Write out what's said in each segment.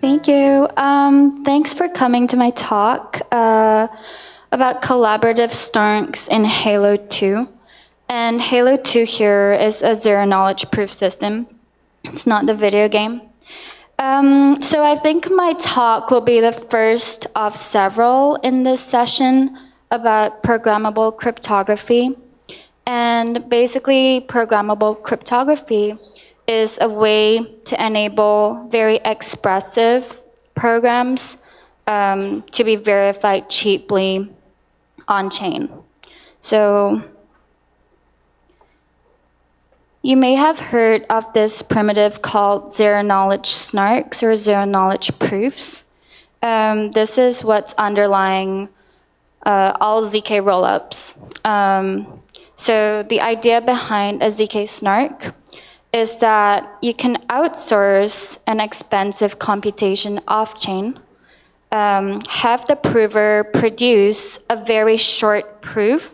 Thank you. Thanks for coming to my talk about collaborative SNARKs in halo2. And halo2 here is a zero-knowledge proof system. It's not the video game. So I think my talk will be the first of several in this session about programmable cryptography. And basically, programmable cryptography is a way to enable very expressive programs to be verified cheaply on-chain. So you may have heard of this primitive called zero-knowledge SNARKs or zero-knowledge proofs. This is what's underlying all ZK rollups. So the idea behind a ZK SNARK is that you can outsource an expensive computation off-chain, have the prover produce a very short proof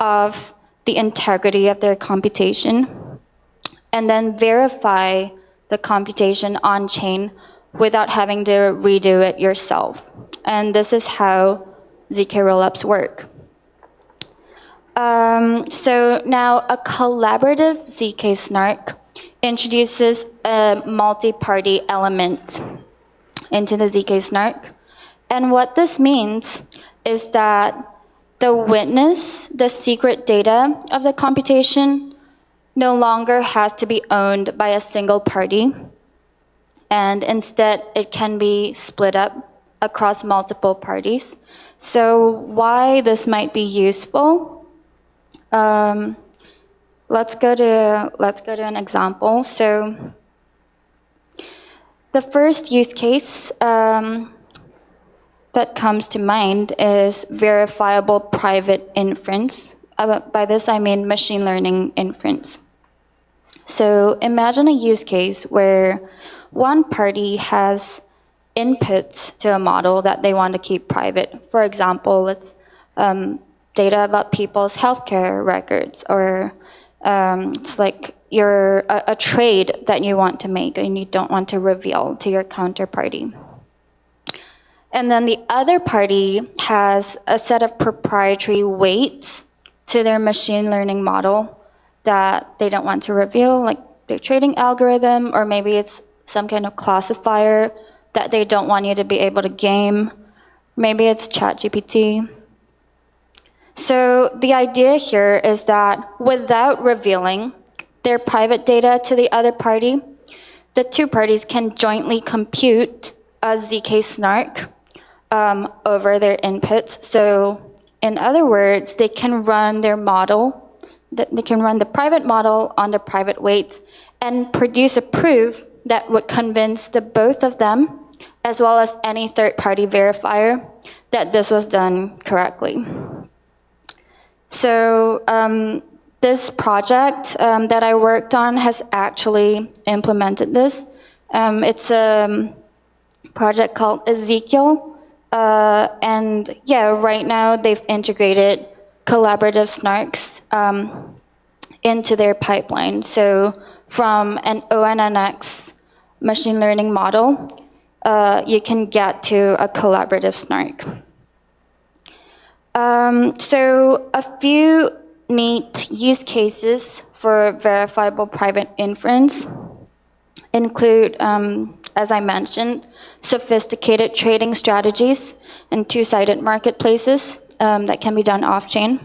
of the integrity of their computation, and then verify the computation on-chain without having to redo it yourself. And this is how ZK rollups work. So now a collaborative ZK SNARK introduces a multi-party element into the ZK SNARK. And what this means is that the witness, the secret data of the computation, no longer has to be owned by a single party. And instead, it can be split up across multiple parties. So why this might be useful? Let's go to an example. So the first use case that comes to mind is verifiable private inference. By this, I mean machine learning inference. So imagine a use case where one party has inputs to a model that they want to keep private. For example, it's data about people's healthcare records, or it's like a trade that you want to make and you don't want to reveal to your counterparty. And then the other party has a set of proprietary weights to their machine learning model that they don't want to reveal, like their trading algorithm, or maybe it's some kind of classifier that they don't want you to be able to game. Maybe it's ChatGPT. So the idea here is that without revealing their private data to the other party, the two parties can jointly compute a ZK SNARK over their inputs. So in other words, they can run their model, they can run the private model on the private weights and produce a proof that would convince the both of them, as well as any third-party verifier, that this was done correctly. So this project that I worked on has actually implemented this. It's a project called Ezekiel. And yeah, right now they've integrated collaborative SNARKs into their pipeline. So from an ONNX machine learning model, you can get to a collaborative SNARK. So a few neat use cases for verifiable private inference include, as I mentioned, sophisticated trading strategies and two-sided marketplaces that can be done off-chain.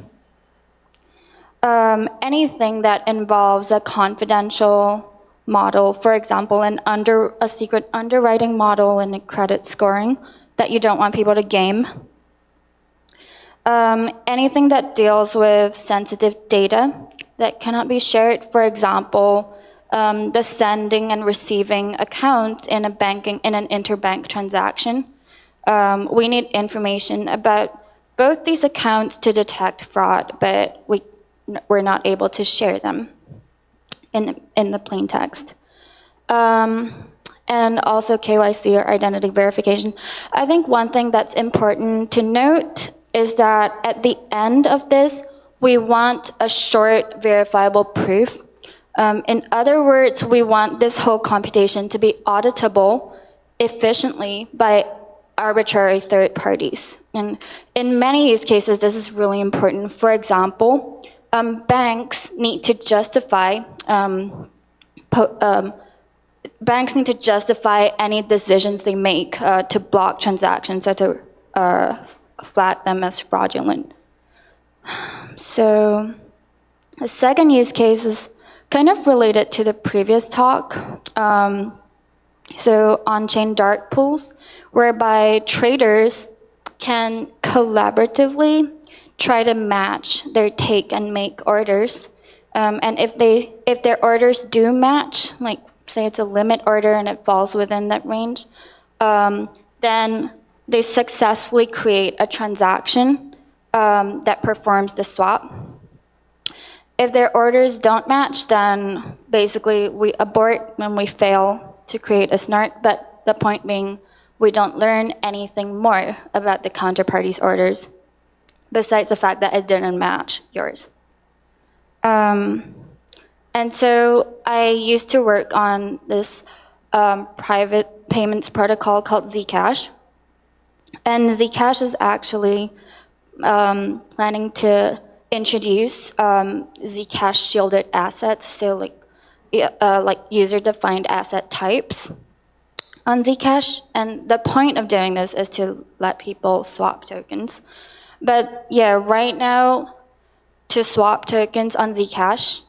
Anything that involves a confidential model, for example, a secret underwriting model and a credit scoring that you don't want people to game. Anything that deals with sensitive data that cannot be shared, for example, the sending and receiving account in an interbank transaction. We need information about both these accounts to detect fraud, but we're not able to share them in the plain text. And also KYC, or identity verification. I think one thing that's important to note is that at the end of this, we want a short verifiable proof. In other words, we want this whole computation to be auditable efficiently by arbitrary third parties. And in many use cases, this is really important. For example, banks need to justify any decisions they make to block transactions or to flag them as fraudulent. So the second use case is kind of related to the previous talk. So on-chain dark pools, whereby traders can collaboratively try to match their take and make orders. And if their orders do match, like say it's a limit order and it falls within that range, then they successfully create a transaction that performs the swap. If their orders don't match, then basically we abort when we fail to create a snark, but the point being we don't learn anything more about the counterparty's orders besides the fact that it didn't match yours. And so I used to work on this private payments protocol called Zcash. And Zcash is actually planning to introduce Zcash shielded assets, so like user-defined asset types on Zcash. And the point of doing this is to let people swap tokens. But yeah, right now, to swap tokens on Zcash,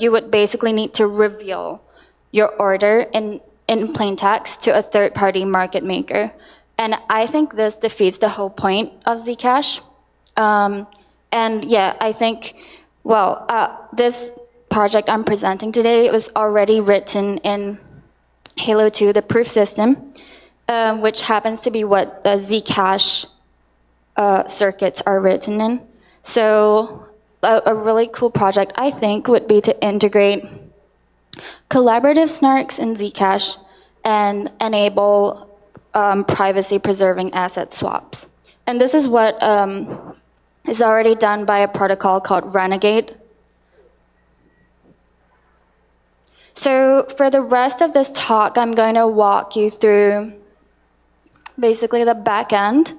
you would basically need to reveal your order in plain text to a third-party market maker. And I think this defeats the whole point of Zcash. And yeah, I think, well, this project I'm presenting today was already written in halo2, the proof system, which happens to be what the Zcash circuits are written in. So a really cool project, I think, would be to integrate collaborative SNARKs in Zcash and enable privacy-preserving asset swaps. And this is what is already done by a protocol called Renegade. So for the rest of this talk, I'm going to walk you through basically the back end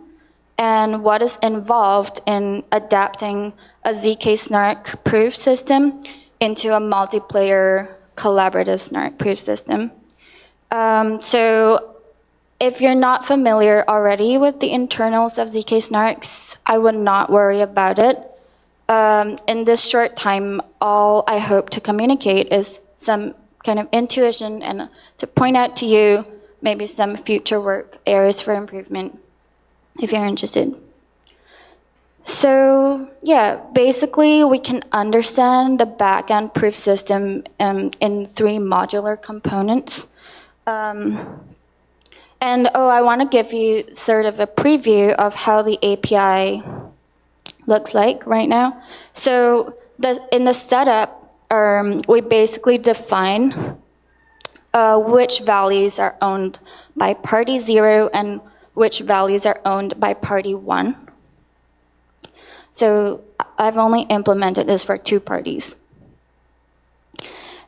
and what is involved in adapting a ZK snark proof system into a multiplayer collaborative snark proof system. So if you're not familiar already with the internals of ZK snarks, I would not worry about it. In this short time, all I hope to communicate is some kind of intuition and to point out to you maybe some future work areas for improvement if you're interested. So yeah, basically we can understand the backend proof system in 3 modular components. And I want to give you sort of a preview of how the API looks like right now. So in the setup, we basically define which values are owned by party 0 and which values are owned by party 1. So I've only implemented this for 2 parties.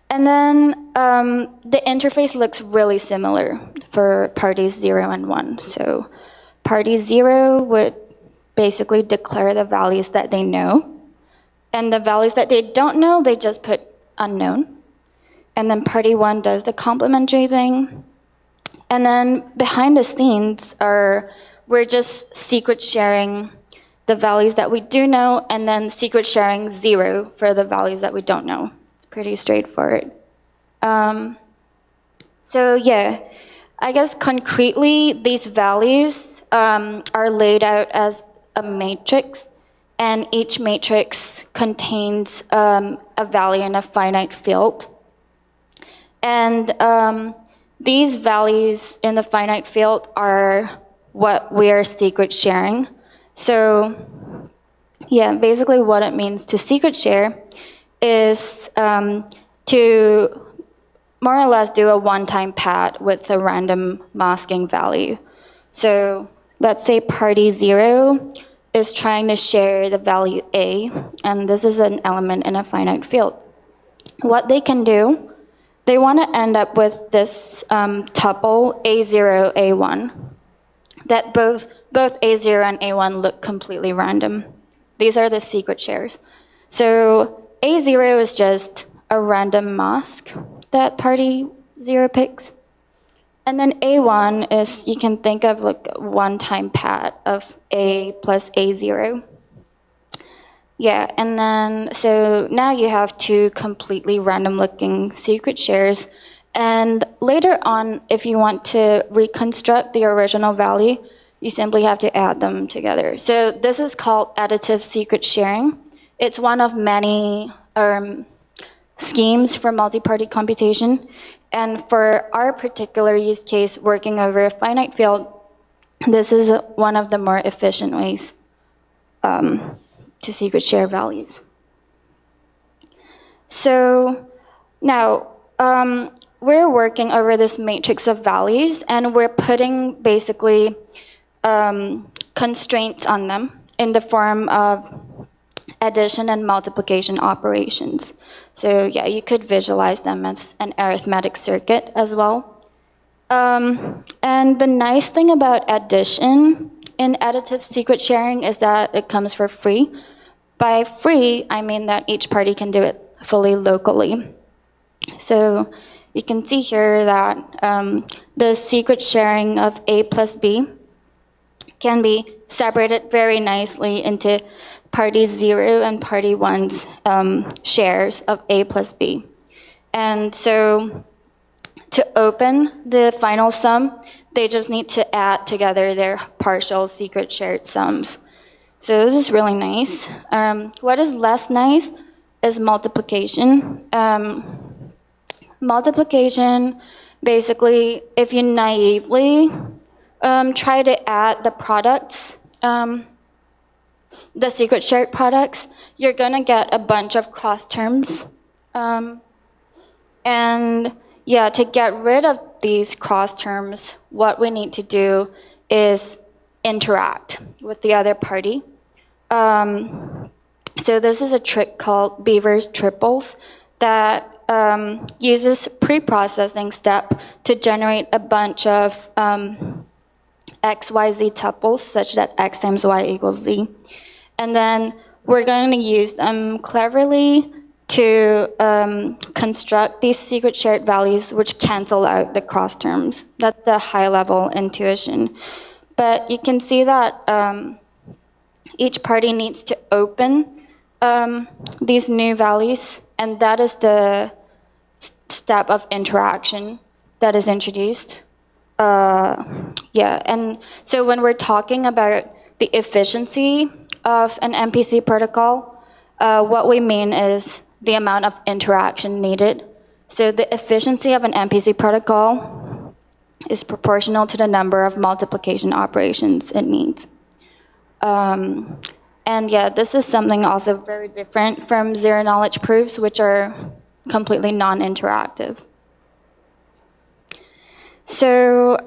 And then the interface looks really similar for parties 0 and 1. So party 0 would basically declare the values that they know. And the values that they don't know, they just put unknown. And then party 1 does the complementary thing. And then behind the scenes we're just secret sharing the values that we do know, and then secret sharing 0 for the values that we don't know. It's pretty straightforward. So yeah, I guess concretely, these values are laid out as a matrix, and each matrix contains a value in a finite field. And these values in the finite field are what we are secret sharing. So yeah, basically what it means to secret share is to more or less do a one-time pad with a random masking value. So let's say party 0 is trying to share the value A, and this is an element in a finite field. What they can do they want to end up with this tuple A0, A1, that both A0 and A1 look completely random. These are the secret shares. So A0 is just a random mask that party 0 picks. And then A1 is, you can think of like a one-time pad of A plus A0. Yeah, and then, so now you have two completely random looking secret shares. And later on, if you want to reconstruct the original value, you simply have to add them together. So this is called additive secret sharing. It's one of many schemes for multi-party computation. And for our particular use case, working over a finite field, this is one of the more efficient ways to secret share values. So now we're working over this matrix of values, and we're putting basically constraints on them in the form of addition and multiplication operations. So yeah, you could visualize them as an arithmetic circuit as well. And the nice thing about addition in additive secret sharing is that it comes for free. By free, I mean that each party can do it fully locally. So you can see here that the secret sharing of A plus B can be separated very nicely into party 0 and party 1's shares of A plus B. And so to open the final sum, they just need to add together their partial secret shared sums. So this is really nice. What is less nice is multiplication. Multiplication, basically, if you naively try to add the products, the secret shared products, you're gonna get a bunch of cross terms. And yeah, to get rid of these cross terms, what we need to do is interact with the other party. So this is a trick called Beaver's triples that uses pre-processing step to generate a bunch of XYZ tuples such that X times Y equals Z. And then we're going to use them cleverly to construct these secret shared values which cancel out the cross terms. That's the high level intuition. But you can see that each party needs to open these new values, and that is the step of interaction that is introduced. Yeah, and so when we're talking about the efficiency of an MPC protocol, what we mean is the amount of interaction needed. So the efficiency of an MPC protocol is proportional to the number of multiplication operations it needs. And yeah, this is something also very different from zero-knowledge proofs, which are completely non-interactive. So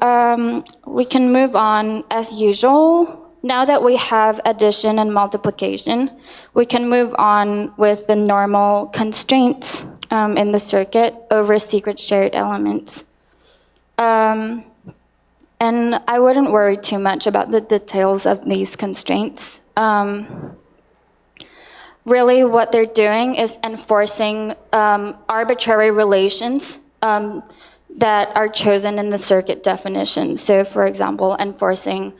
we can move on as usual. Now that we have addition and multiplication, we can move on with the normal constraints in the circuit over secret shared elements. And I wouldn't worry too much about the details of these constraints. Really, what they're doing is enforcing arbitrary relations that are chosen in the circuit definition. So, for example, enforcing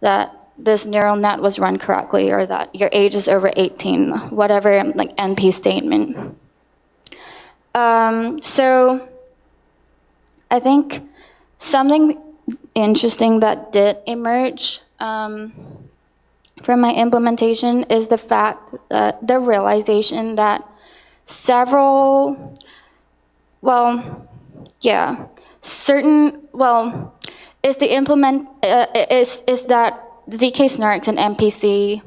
that this neural net was run correctly, or that your age is over 18, whatever, like NP statement. So I think something interesting that did emerge from my implementation is the fact that the realization that is that ZK-SNARKs and MPC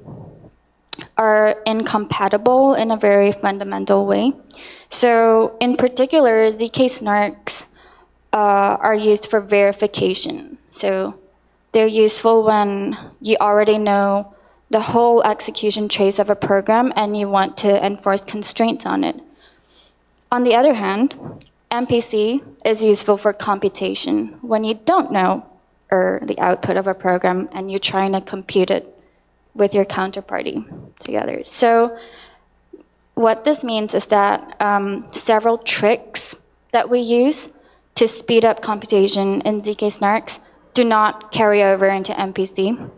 are incompatible in a very fundamental way. So in particular, ZK-SNARKs are used for verification. So they're useful when you already know the whole execution trace of a program and you want to enforce constraints on it. On the other hand, MPC is useful for computation when you don't know the output of a program and you're trying to compute it with your counterparty together. So what this means is that several tricks that we use to speed up computation in ZK-SNARKs do not carry over into MPC.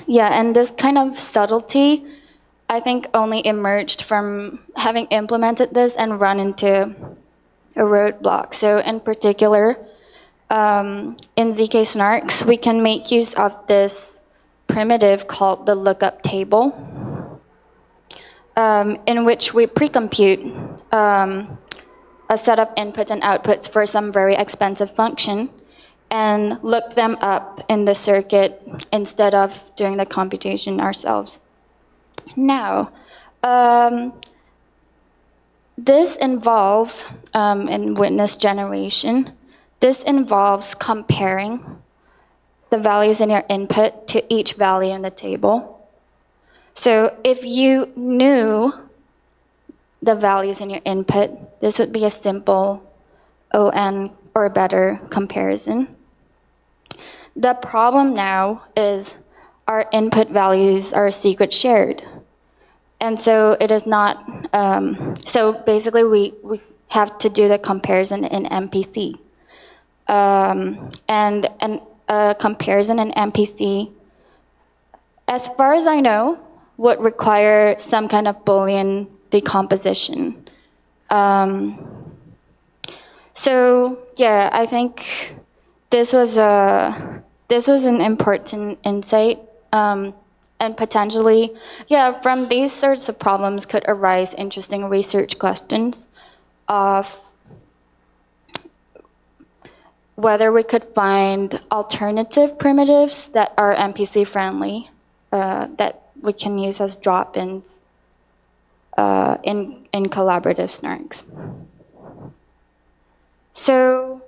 Yeah, and this kind of subtlety, I think, only emerged from having implemented this and run into a roadblock. So in particular, in ZK-SNARKs, we can make use of this primitive called the lookup table, in which we pre-compute a set of inputs and outputs for some very expensive function and look them up in the circuit instead of doing the computation ourselves. Now, this involves, in witness generation, this involves comparing the values in your input to each value in the table. So if you knew the values in your input, this would be a simple ON or better comparison. The problem now is our input values are secret shared. And so it is not, so basically we have to do the comparison in MPC. And a comparison in MPC, as far as I know, would require some kind of Boolean decomposition. So yeah, I think this was an important insight, and potentially, yeah, from these sorts of problems could arise interesting research questions of whether we could find alternative primitives that are MPC friendly, that we can use as drop-ins in collaborative SNARKs. So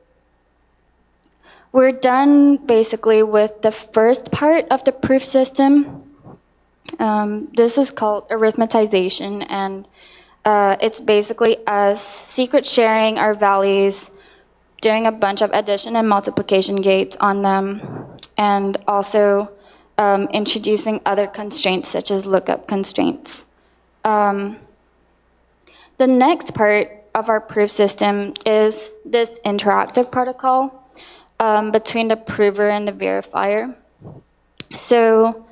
we're done basically with the first part of the proof system. This is called arithmetization, and it's basically us secret sharing our values, doing a bunch of addition and multiplication gates on them, and also introducing other constraints such as lookup constraints. The next part of our proof system is this interactive protocol between the prover and the verifier. So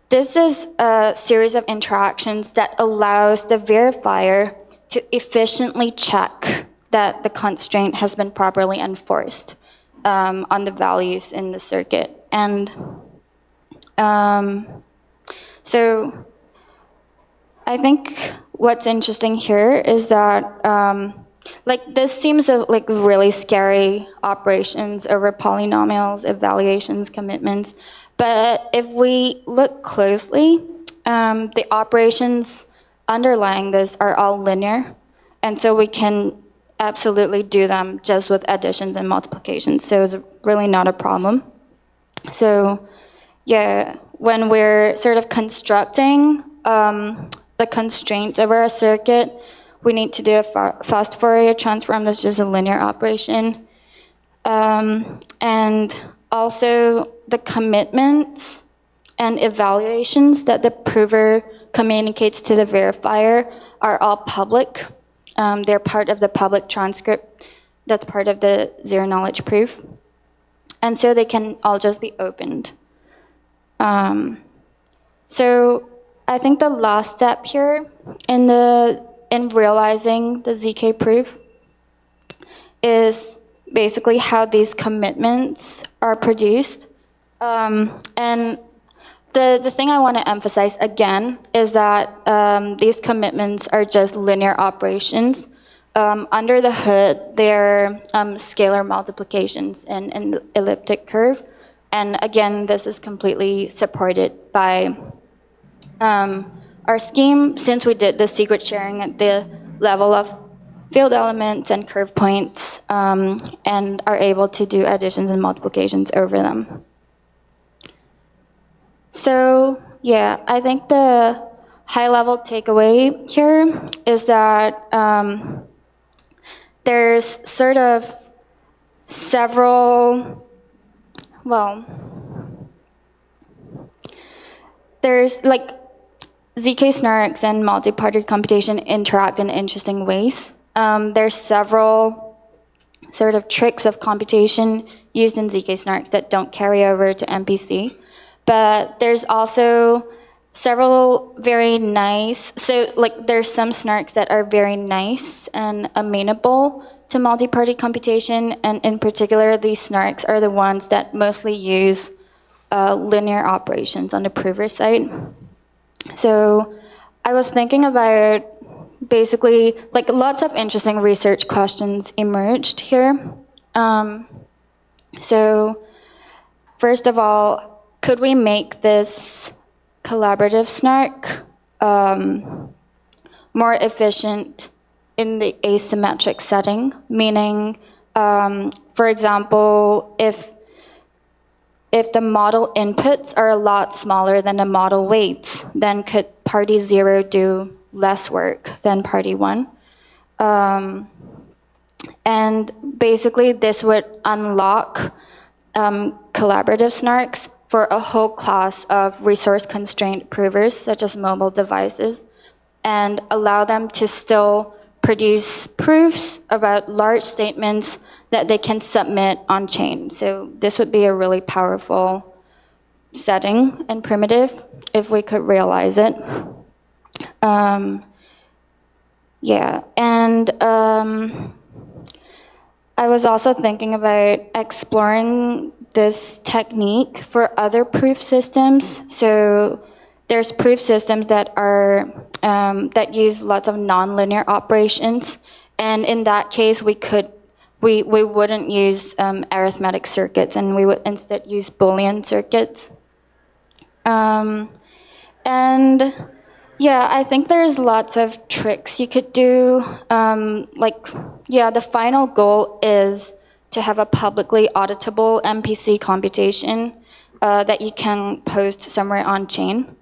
this is a series of interactions that allows the verifier to efficiently check that the constraint has been properly enforced on the values in the circuit. And so I think what's interesting here is that like this seems like really scary operations over polynomials, evaluations, commitments. But if we look closely, the operations underlying this are all linear. And so we can absolutely do them just with additions and multiplications. So it's really not a problem. So yeah, when we're sort of constructing the constraints of our circuit, we need to do a fast Fourier transform that's just a linear operation. And also the commitments and evaluations that the prover communicates to the verifier are all public. They're part of the public transcript that's part of the zero knowledge proof. And so they can all just be opened. So I think the last step here in realizing the ZK proof is basically how these commitments are produced. And the thing I want to emphasize again is that these commitments are just linear operations. Under the hood, they're scalar multiplications in an elliptic curve. And again, this is completely supported by our scheme, since we did the secret sharing at the level of field elements and curve points, and are able to do additions and multiplications over them. So yeah, I think the high-level takeaway here is that there's sort of several, well, there's like ZK-SNARKs and multi-party computation interact in interesting ways. There's several sort of tricks of computation used in ZK-SNARKs that don't carry over to MPC. But there's also several very nice, so like there's some SNARKs that are very nice and amenable to multi-party computation, and in particular, these SNARKs are the ones that mostly use linear operations on the prover side. So I was thinking about basically, like lots of interesting research questions emerged here. So first of all, could we make this collaborative SNARK more efficient in the asymmetric setting? Meaning, for example, if the model inputs are a lot smaller than the model weights, then could party 0 do less work than party 1? And basically, this would unlock collaborative SNARKs for a whole class of resource-constrained provers, such as mobile devices, and allow them to still produce proofs about large statements that they can submit on-chain. So this would be a really powerful setting and primitive if we could realize it. Yeah, and I was also thinking about exploring this technique for other proof systems. So there's proof systems that are that use lots of nonlinear operations, and in that case, we wouldn't use arithmetic circuits, and we would instead use Boolean circuits. And yeah, I think there's lots of tricks you could do. The final goal is to have a publicly auditable MPC computation that you can post somewhere on chain.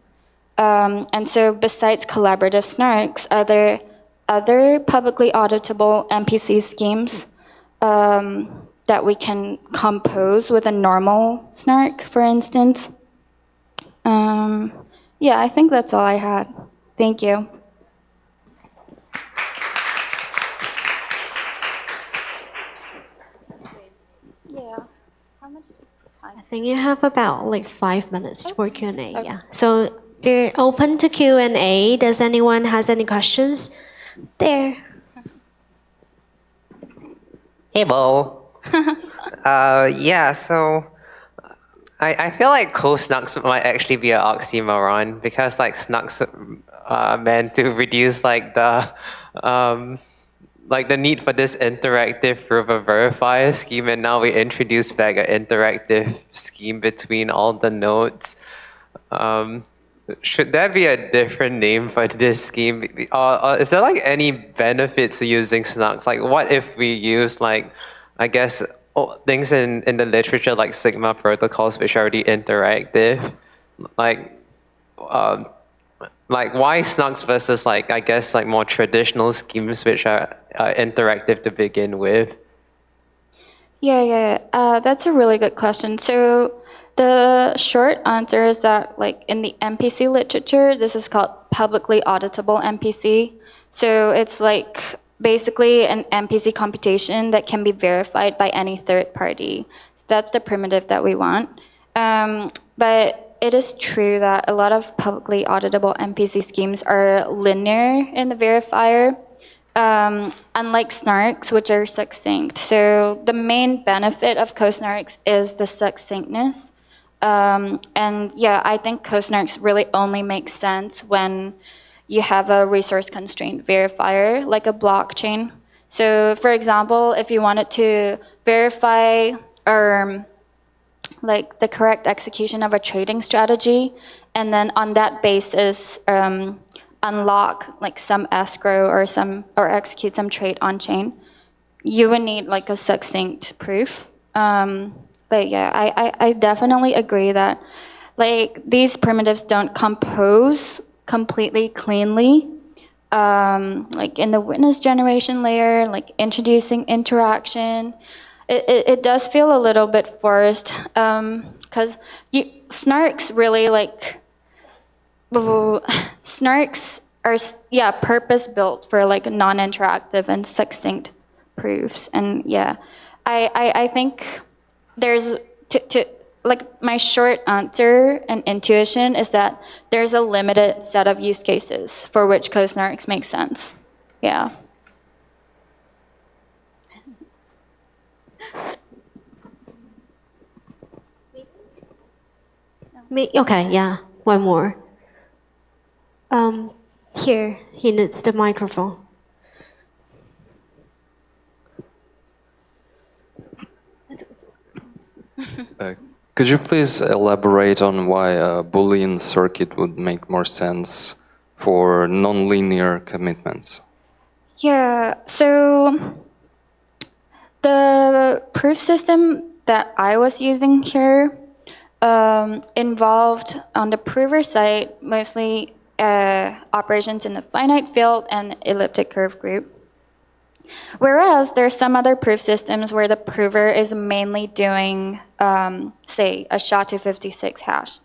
And so besides collaborative SNARKs, are there other publicly auditable MPC schemes that we can compose with a normal SNARK, for instance? Yeah, I think that's all I had. Thank you. Yeah. How much time? I think you have about like 5 minutes for Q&A. Okay. Yeah. So they're open to Q&A. Does anyone has any questions? There. Hey, Bo. Yeah, so I feel like CoSNARKs might actually be an oxymoron because like SNARKs are meant to reduce like the need for this interactive prover verifier scheme, and now we introduce back an interactive scheme between all the nodes. Should there be a different name for this scheme? Or is there like any benefits to using SNARKs? Like what if we use like, I guess, things in the literature like Sigma protocols which are already interactive? Like why SNARKs versus like, I guess, like more traditional schemes which are interactive to begin with? Yeah. That's a really good question. So the short answer is that, like in the MPC literature, this is called publicly auditable MPC. So it's like basically an MPC computation that can be verified by any third party. That's the primitive that we want. But it is true that a lot of publicly auditable MPC schemes are linear in the verifier, unlike SNARKs, which are succinct. So the main benefit of CoSNARKs is the succinctness. And yeah, I think CoSNARKs really only makes sense when you have a resource-constrained verifier, like a blockchain. So for example, if you wanted to verify like the correct execution of a trading strategy, and then on that basis unlock like some escrow or execute some trade on chain, you would need like a succinct proof. But yeah, I definitely agree that like these primitives don't compose completely cleanly. like in the witness generation layer, like introducing interaction. It does feel a little bit forced because SNARKs really like SNARKs are purpose built for like non-interactive and succinct proofs, and I think there's to like my short answer and intuition is that there's a limited set of use cases for which CoSNARKs make sense. Yeah. Okay, yeah, one more. Here, he needs the microphone. Could you please elaborate on why a Boolean circuit would make more sense for nonlinear commitments? Yeah, so the proof system that I was using here involved on the prover side mostly operations in the finite field and elliptic curve group. Whereas there's some other proof systems where the prover is mainly doing, say, a SHA-256 hash.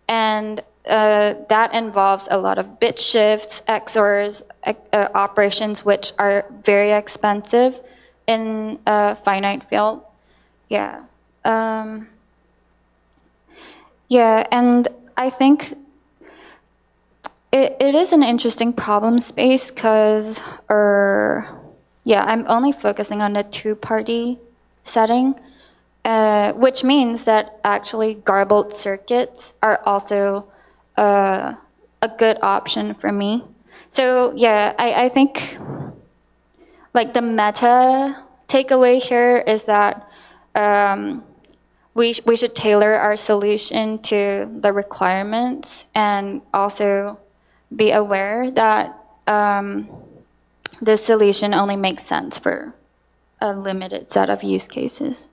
And that involves a lot of bit shifts, XORs, operations, which are very expensive in a finite field. Yeah. And I think it is an interesting problem space because, I'm only focusing on the two-party setting, which means that actually garbled circuits are also a good option for me. So I think like the meta takeaway here is that we should tailor our solution to the requirements and also be aware that this solution only makes sense for a limited set of use cases.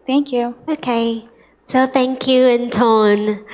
Thank you. Okay, so thank you, Ying Tong.